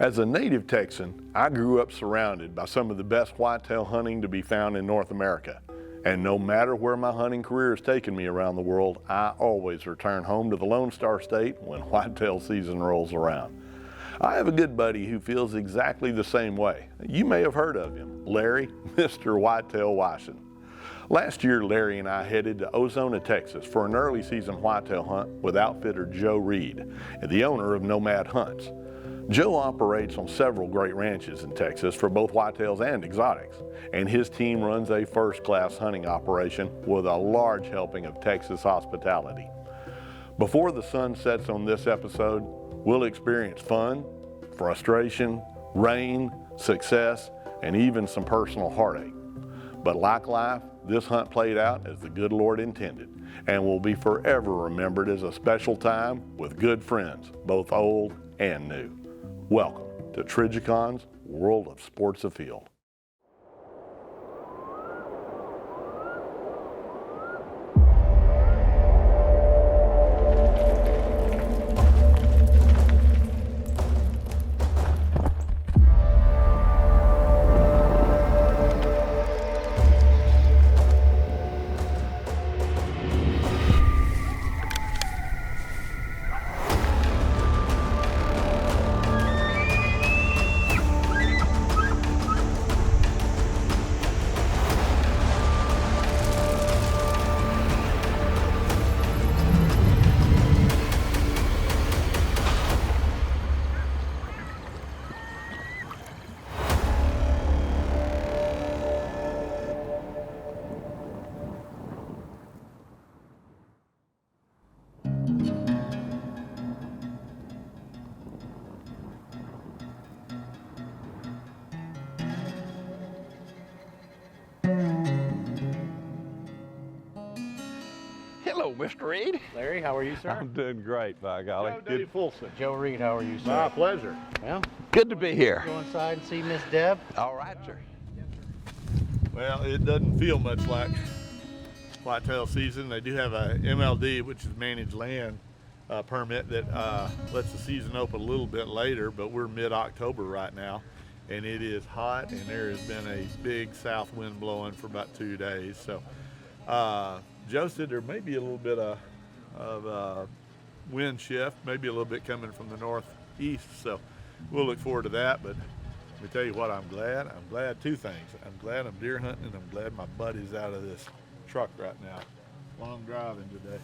As a native Texan, I grew up surrounded by some of the best whitetail hunting to be found in North America. And no matter where my hunting career has taken me around the world, I always return home to the Lone Star State when whitetail season rolls around. I have a good buddy who feels exactly the same way. You may have heard of him, Larry, Mr. Whitetail Washington. Last year, Larry and I headed to Ozona, Texas for an early season whitetail hunt with outfitter Joe Reed, the owner of Nomad Hunts. Joe operates on several great ranches in Texas for both whitetails and exotics, and his team runs a first-class hunting operation with a large helping of Texas hospitality. Before the sun sets on this episode, we'll experience fun, frustration, rain, success, and even some personal heartache. But like life, this hunt played out as the good Lord intended, and will be forever remembered as a special time with good friends, both old and new. Welcome to Trijicon's World of Sports Afield. Hello, Mr. Reed. Larry, how are you, sir? I'm doing great, by golly. Joe Dave Fulson. Joe Reed, how are you, sir? My pleasure. Well, Good to be here. go inside and see Miss Deb. All right, sir. Well, it doesn't feel much like whitetail season. They do have a MLD, which is managed land permit that lets the season open a little bit later, but we're mid-October right now, and it is hot, and there has been a big south wind blowing for about 2 days. So Joe said there may be a little bit of wind shift, maybe a little bit coming from the northeast, so we'll look forward to that. But let me tell you what, I'm glad. I'm glad two things. I'm glad I'm deer hunting, and I'm glad my buddy's out of this truck right now. Long driving today.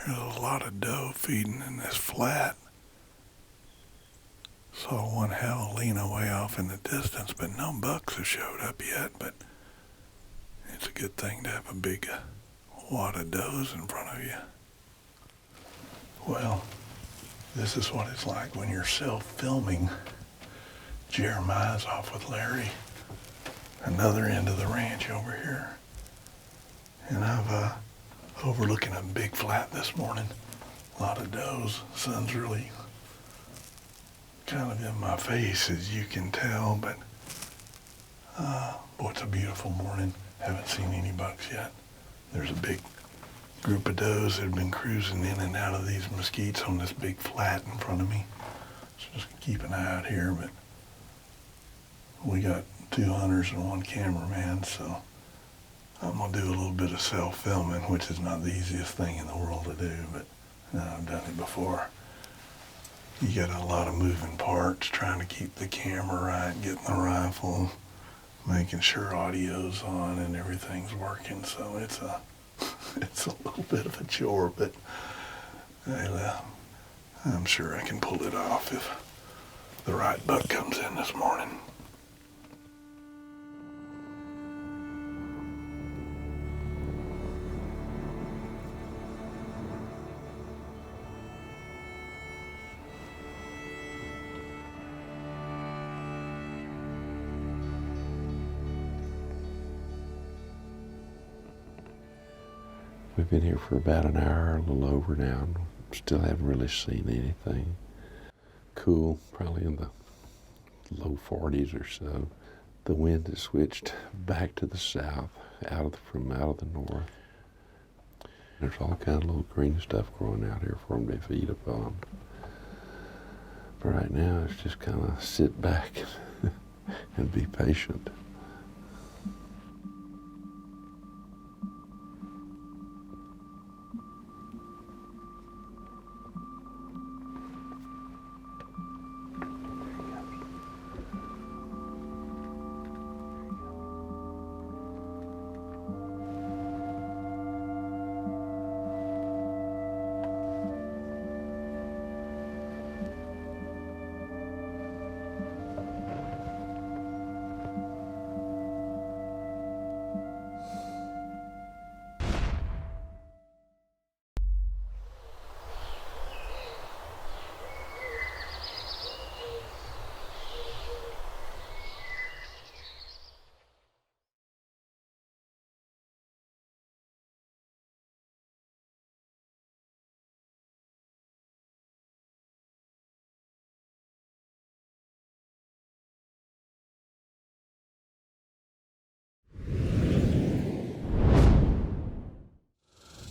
There's a lot of doe feeding in this flat. Saw one javelina way off in the distance, but no bucks have showed up yet. But it's a good thing to have a big wad of does in front of you. Well, this is what it's like when you're self-filming. Jeremiah's off with Larry, another end of the ranch over here. And I've overlooking a big flat this morning. A lot of does. Sun's really kind of in my face, as you can tell, but boy, it's a beautiful morning. Haven't seen any bucks yet. There's a big group of does that have been cruising in and out of these mesquites on this big flat in front of me. So just keep an eye out here, but we got 2 hunters and 1 cameraman, so I'm gonna do a little bit of self-filming, which is not the easiest thing in the world to do, but I've done it before. You got a lot of moving parts, trying to keep the camera right, getting the rifle, making sure audio's on and everything's working. So it's a little bit of a chore, but I'm sure I can pull it off if the right buck comes in this morning. We've been here for about an hour, a little over now, and still haven't really seen anything. Cool, probably in the low 40s or so. The wind has switched back to the south, from out of the north. There's all kind of little green stuff growing out here for them to feed upon. But right now, it's just kind of sit back and be patient.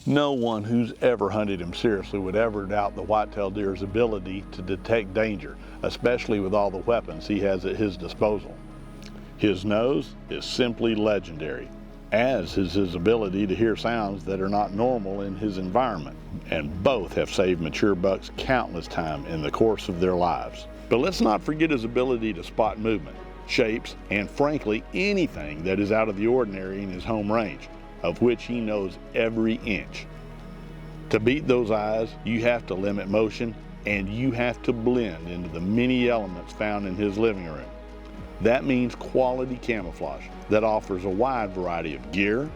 No one who's ever hunted him seriously would ever doubt the whitetail deer's ability to detect danger, especially with all the weapons he has at his disposal. His nose is simply legendary, as is his ability to hear sounds that are not normal in his environment, and both have saved mature bucks countless time in the course of their lives. But let's not forget his ability to spot movement, shapes, and frankly anything that is out of the ordinary in his home range, of which he knows every inch. To beat those eyes, you have to limit motion, and you have to blend into the many elements found in his living room. That means quality camouflage that offers a wide variety of gear,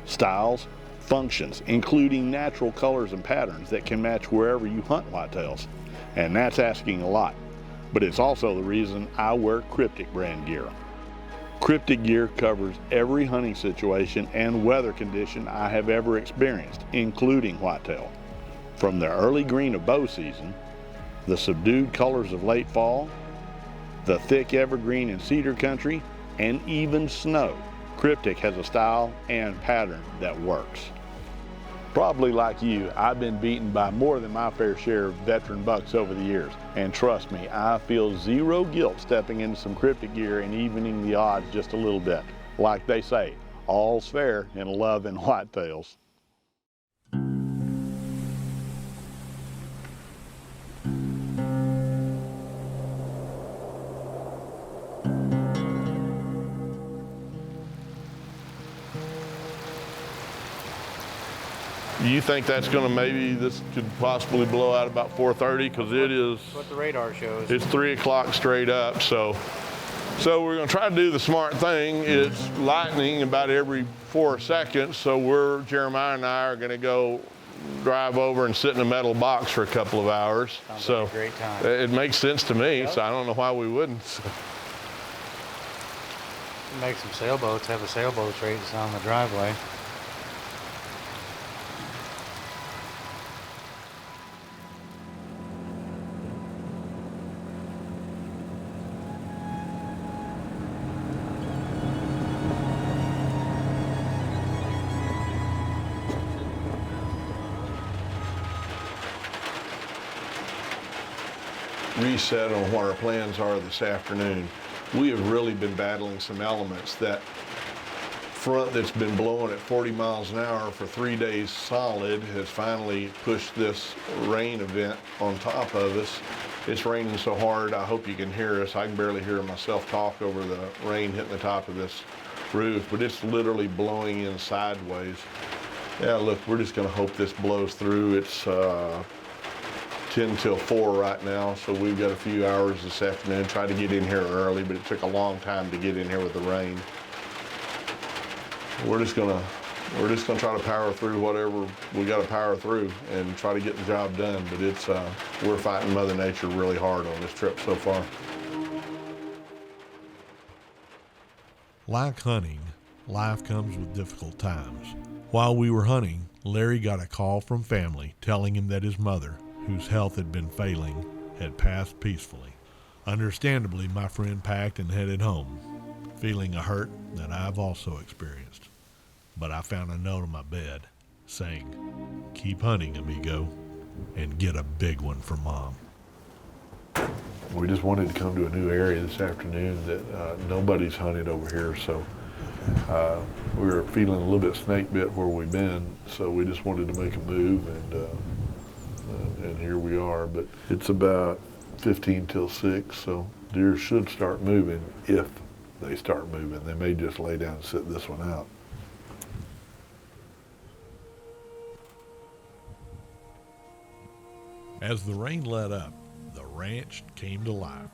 styles, functions, including natural colors and patterns that can match wherever you hunt whitetails. And that's asking a lot, but it's also the reason I wear Cryptic brand gear. Cryptic gear covers every hunting situation and weather condition I have ever experienced, including whitetail. From the early green of bow season, the subdued colors of late fall, the thick evergreen in cedar country, and even snow, Cryptic has a style and pattern that works. Probably like you, I've been beaten by more than my fair share of veteran bucks over the years. And trust me, I feel zero guilt stepping into some Cryptic gear and evening the odds just a little bit. Like they say, all's fair in love and whitetails. You think that's gonna this could possibly blow out about 4:30, because it is. What the radar shows. It's 3 o'clock straight up, so we're gonna try to do the smart thing. It's lightning about every 4 seconds, so Jeremiah and I are gonna go drive over and sit in a metal box for a couple of hours. Sounds like a great time. It makes sense to me, Yep. so I don't know why we wouldn't. Make some sailboats, have a sailboat race on the driveway. Reset on what our plans are this afternoon. We have really been battling some elements. That front that's been blowing at 40 miles an hour for 3 days solid has finally pushed this rain event on top of us. It's raining so hard, I hope you can hear us. I can barely hear myself talk over the rain hitting the top of this roof, but it's literally blowing in sideways. Yeah, look, we're just gonna hope this blows through. It's 10 till 4 right now, so we've got a few hours this afternoon. Tried to get in here early, but it took a long time to get in here with the rain. We're just gonna try to power through whatever we got to power through and try to get the job done. But it's we're fighting Mother Nature really hard on this trip so far. Like hunting, life comes with difficult times. While we were hunting, Larry got a call from family telling him that his mother, whose health had been failing, had passed peacefully. Understandably, my friend packed and headed home, feeling a hurt that I've also experienced. But I found a note on my bed saying, "Keep hunting, amigo, and get a big one for Mom." We just wanted to come to a new area this afternoon that nobody's hunted over here, so we were feeling a little bit snake bit where we've been, so we just wanted to make a move, and here we are. But it's about 15 till 6, so deer should start moving if they start moving. They may just lay down and sit this one out. As the rain let up, the ranch came to life.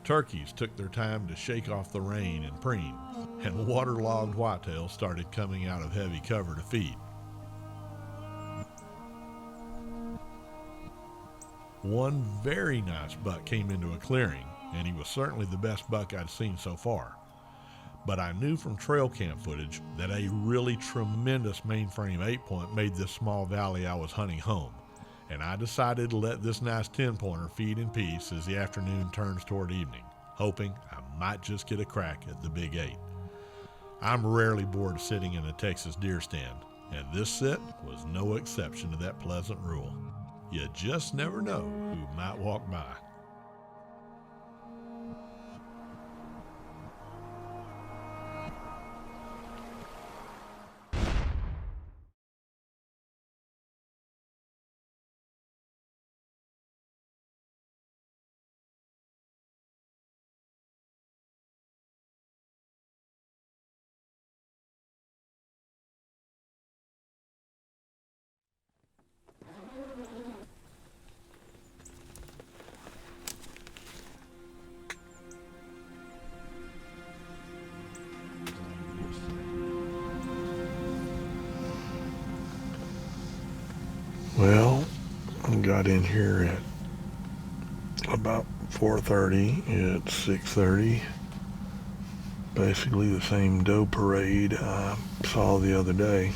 Turkeys took their time to shake off the rain and preen, and waterlogged whitetail started coming out of heavy cover to feed. One very nice buck came into a clearing, and he was certainly the best buck I'd seen so far. But I knew from trail cam footage that a really tremendous mainframe 8-point made this small valley I was hunting home, and I decided to let this nice 10-pointer feed in peace as the afternoon turns toward evening, hoping I might just get a crack at the big 8. I'm rarely bored sitting in a Texas deer stand, and this sit was no exception to that pleasant rule. You just never know who might walk by. Well, I got in here at about 4:30. It's 6:30. Basically the same doe parade I saw the other day,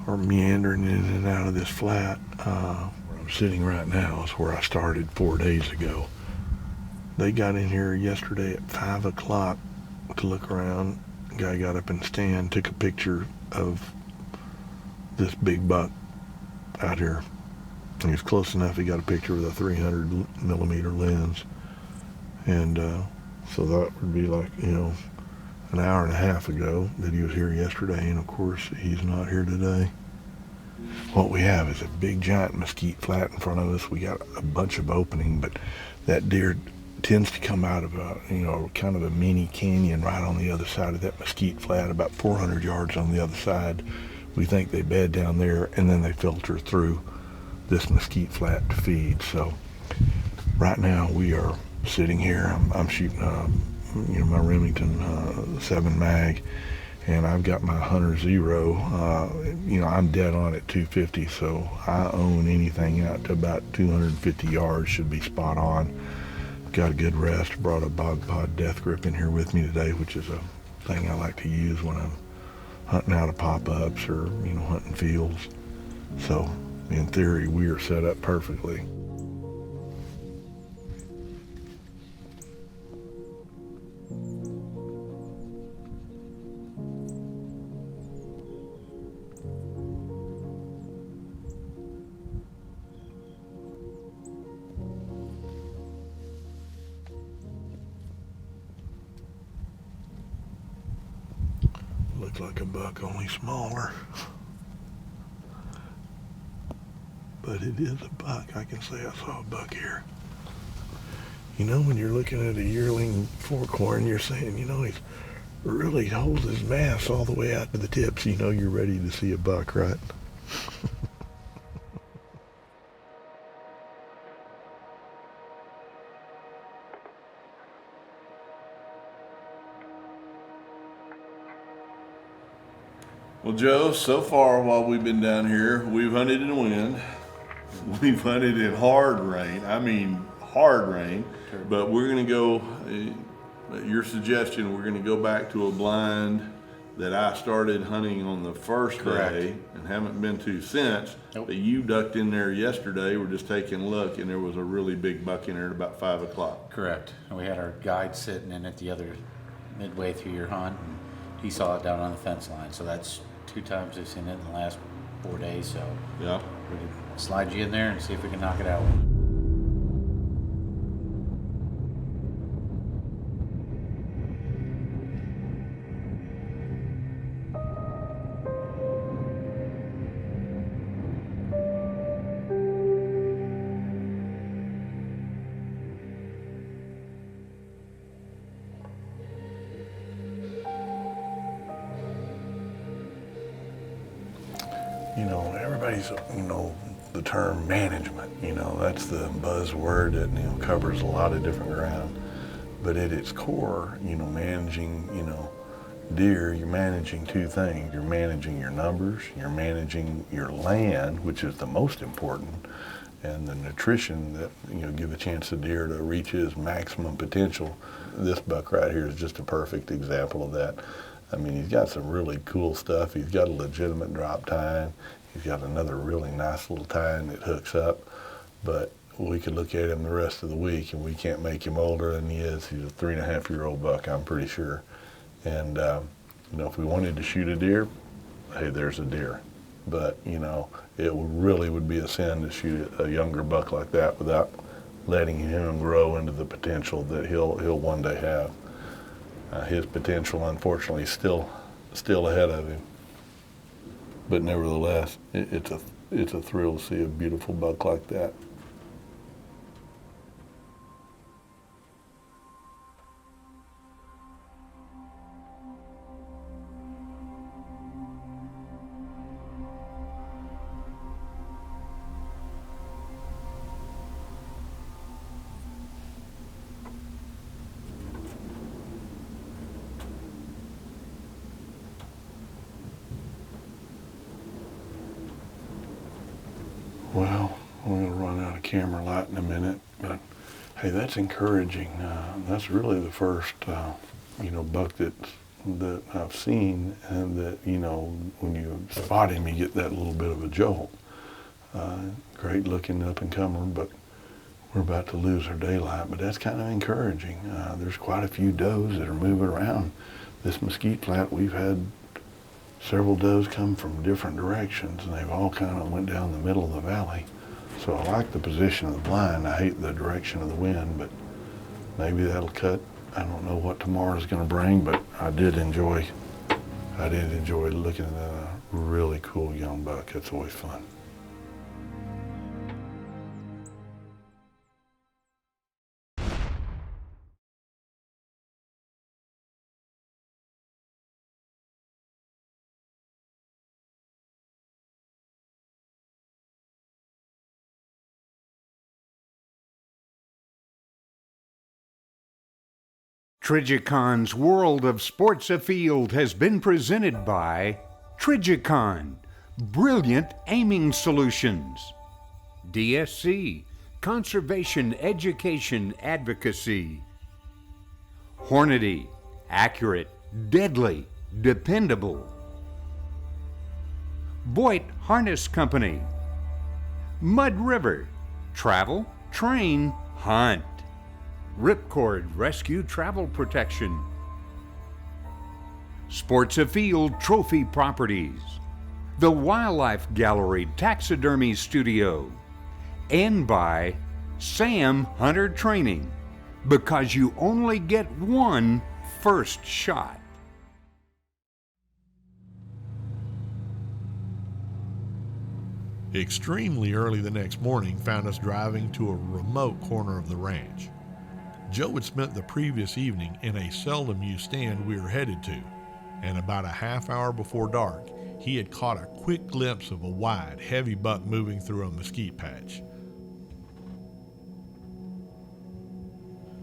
or meandering in and out of this flat. Where I'm sitting right now is where I started 4 days ago. They got in here yesterday at 5 o'clock to look around. The guy got up in the stand, took a picture of this big buck out here. He was close enough. He got a picture with a 300 millimeter lens, and so that would be like, an hour and a half ago that he was here yesterday, and of course he's not here today. What we have is a big giant mesquite flat in front of us. We got a bunch of opening, but that deer tends to come out of a kind of a mini canyon right on the other side of that mesquite flat, about 400 yards on the other side. We think they bed down there, and then they filter through this mesquite flat to feed. So right now we are sitting here. I'm shooting my Remington 7 mag, and I've got my Hunter Zero. I'm dead on at 250, so I own anything out to about 250 yards should be spot on. Got a good rest. Brought a Bog Pod Death Grip in here with me today, which is a thing I like to use when I'm hunting out of pop-ups or hunting fields. So in theory we are set up perfectly. Looks like a buck, only smaller. But it is a buck. I can say I saw a buck here. When you're looking at a yearling forkhorn, you're saying, he's really holds his mass all the way out to the tips. You're ready to see a buck, right? Well, Joe, so far while we've been down here, we've hunted in wind. We've hunted in hard rain. I mean, hard rain. But we're going to go, at your suggestion, we're going to go back to a blind that I started hunting on the first Correct. day and haven't been to since. Nope. But you ducked in there yesterday. We're just taking a look, and there was a really big buck in there at about 5 o'clock. Correct. And we had our guide sitting in it the other midway through your hunt, and he saw it down on the fence line. So that's 2 times they've seen it in the last 4 days. So Yeah. we can slide you in there and see if we can knock it out. You know, everybody's, the term management, that's the buzzword that, covers a lot of different ground. But at its core, managing, deer, you're managing 2 things. You're managing your numbers, you're managing your land, which is the most important, and the nutrition that, give a chance to deer to reach his maximum potential. This buck right here is just a perfect example of that. I mean, he's got some really cool stuff. He's got a legitimate drop tine. He's got another really nice little tine that hooks up. But we could look at him the rest of the week and we can't make him older than he is. He's a 3.5-year-old buck, I'm pretty sure. And, if we wanted to shoot a deer, hey, there's a deer. But, it really would be a sin to shoot a younger buck like that without letting him grow into the potential that he'll one day have. His potential, unfortunately, is still ahead of him. But nevertheless, it's a thrill to see a beautiful buck like that. Well, we're going to run out of camera light in a minute, but hey, that's encouraging. That's really the first, buck that I've seen, and that, when you spot him, you get that little bit of a jolt. Great looking up and comer, but we're about to lose our daylight, but that's kind of encouraging. There's quite a few does that are moving around this mesquite flat. We've had several does come from different directions, and they've all kind of went down the middle of the valley. So I like the position of the blind. I hate the direction of the wind, but maybe that'll cut. I don't know what tomorrow's going to bring, but I did enjoy looking at a really cool young buck. It's always fun. Trigicon's World of Sports Afield has been presented by Trigicon, brilliant aiming solutions. DSC, conservation education advocacy. Hornady, accurate, deadly, dependable. Boyd Harness Company. Mud River, travel, train, hunt. Ripcord Rescue Travel Protection. Sports Afield Trophy Properties. The Wildlife Gallery Taxidermy Studio. And by Sam Hunter Training, because you only get one first shot. Extremely early the next morning found us driving to a remote corner of the ranch. Joe had spent the previous evening in a seldom used stand we were headed to, and about a half hour before dark, he had caught a quick glimpse of a wide, heavy buck moving through a mesquite patch.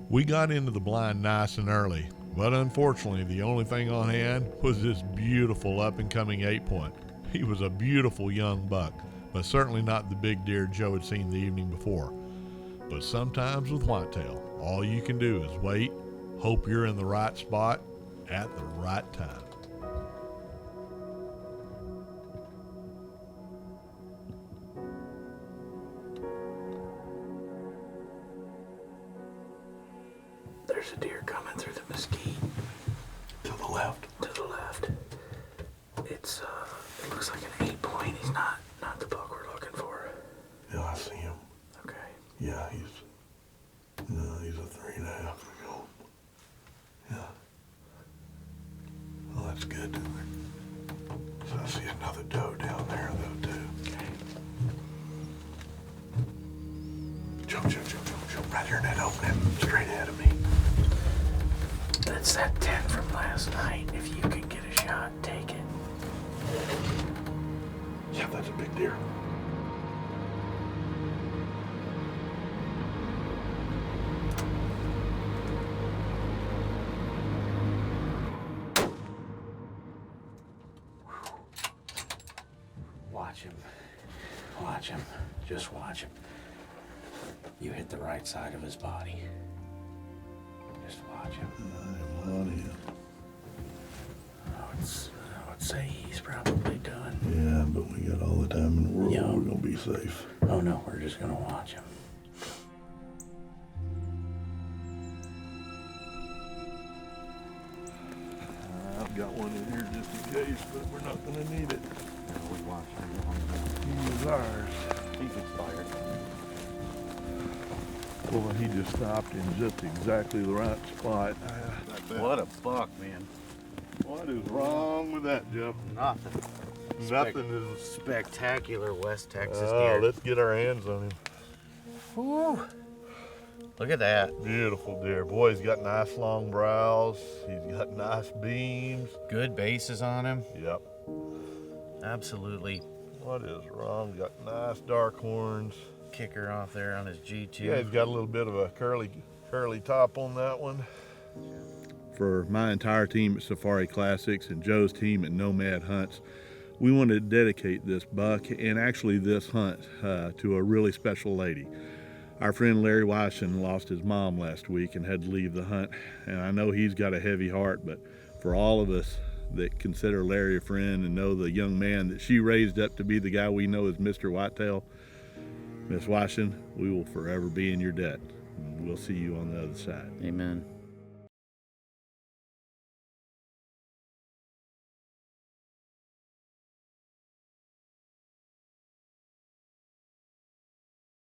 We got into the blind nice and early, but unfortunately the only thing on hand was this beautiful up-and-coming 8-point. He was a beautiful young buck, but certainly not the big deer Joe had seen the evening before. But sometimes with whitetail, all you can do is wait, hope you're in the right spot at the right time. There's a deer coming through the mesquite. To the left. To the left. It's it looks like an 8-point. He's not the buck we're looking for. Yeah, I see him. Okay. Yeah, he's a 3.5. Yeah. Well, that's good. So I see another doe down there though too. Okay. Jump, right here in that opening, straight ahead of me. That's that 10 from last night. If you can get a shot, take it. Yeah, that's a big deer. Watch him. Watch him. Just watch him. You hit the right side of his body. Just watch him. I'm on him. I would say he's probably done. Yeah, but we got all the time in the world. Yeah. We're gonna be safe. Oh no, we're just gonna watch him. I've got one in here just in case, but we're not gonna need it. We watched him. He was ours. He's expired. Boy, he just stopped in just exactly the right spot. What a buck, man. What is wrong with that, Jeff? Nothing. Nothing is. Spectacular West Texas Oh, deer. let's get our hands on him. Whew. Look at that. Beautiful deer. Boy, he's got nice long brows. He's got nice beams. Good bases on him. Yep. Absolutely. What is wrong? Got nice dark horns. Kicker off there on his G2. Yeah, he's got a little bit of a curly top on that one. For my entire team at Safari Classics and Joe's team at Nomad Hunts, we wanted to dedicate this buck and actually this hunt to a really special lady. Our friend Larry Washington lost his mom last week and had to leave the hunt, and I know he's got a heavy heart, but for all of us that consider Larry a friend and know the young man that she raised up to be the guy we know as Mr. Whitetail, Miss Washington, we will forever be in your debt. We'll see you on the other side. Amen.